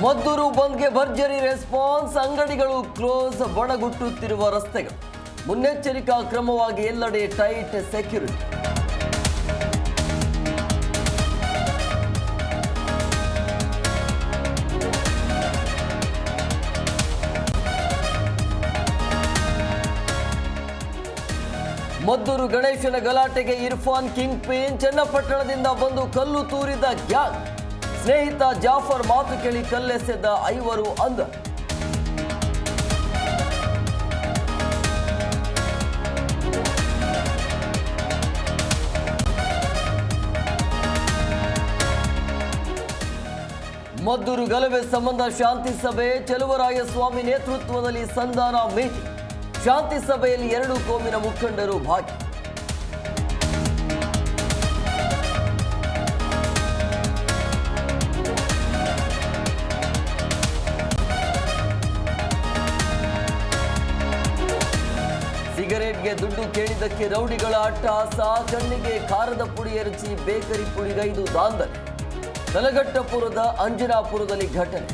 ಮದ್ದೂರು ಬಂದ್ಗೆ ಭರ್ಜರಿ ರೆಸ್ಪಾನ್ಸ್, ಅಂಗಡಿಗಳು ಕ್ಲೋಸ್, ಬಣಗುಟ್ಟುತ್ತಿರುವ ರಸ್ತೆಗಳು. ಮುನ್ನೆಚ್ಚರಿಕಾ ಕ್ರಮವಾಗಿ ಎಲ್ಲೆಡೆ ಟೈಟ್ ಸೆಕ್ಯೂರಿಟಿ. ಮದ್ದೂರು ಗಣೇಶನ ಗಲಾಟೆಗೆ ಇರ್ಫಾನ್ ಕಿಂಗ್ ಪಿನ್, ಚನ್ನಪಟ್ಟಣದಿಂದ ಬಂದು ಕಲ್ಲು ತೂರಿದ ಗ್ಯಾಂಗ್. ಸ್ನೇಹಿತ ಜಾಫರ್ ಮಾತು ಕೇಳಿ ಕಲ್ಲೆಸೆದ 5 ಅಂಧ. ಮದ್ದೂರು ಗಲಭೆ ಸಂಬಂಧ ಶಾಂತಿ ಸಭೆ, ಚಲುವರಾಯಸ್ವಾಮಿ ನೇತೃತ್ವದಲ್ಲಿ ಸಂಧಾನ ಮೀಟಿಂಗ್. ಶಾಂತಿ ಸಭೆಯಲ್ಲಿ 2 ಕೋಮಿನ ಮುಖಂಡರು ಭಾಗಿ. ಸಿಗರೇಟ್ಗೆ ದುಡ್ಡು ಕೇಳಿದ್ದಕ್ಕೆ ರೌಡಿಗಳ ಅಟ್ಟಹಾಸ, ಕಣ್ಣಿಗೆ ಖಾರದ ಪುಡಿ ಎರಚಿ ಬೇಕರಿ ಪುಡಿಗೈದು ದಾಂಧಲೆ. ಕಲಘಟ್ಟಪುರದ ಅಂಜನಾಪುರದಲ್ಲಿ ಘಟನೆ.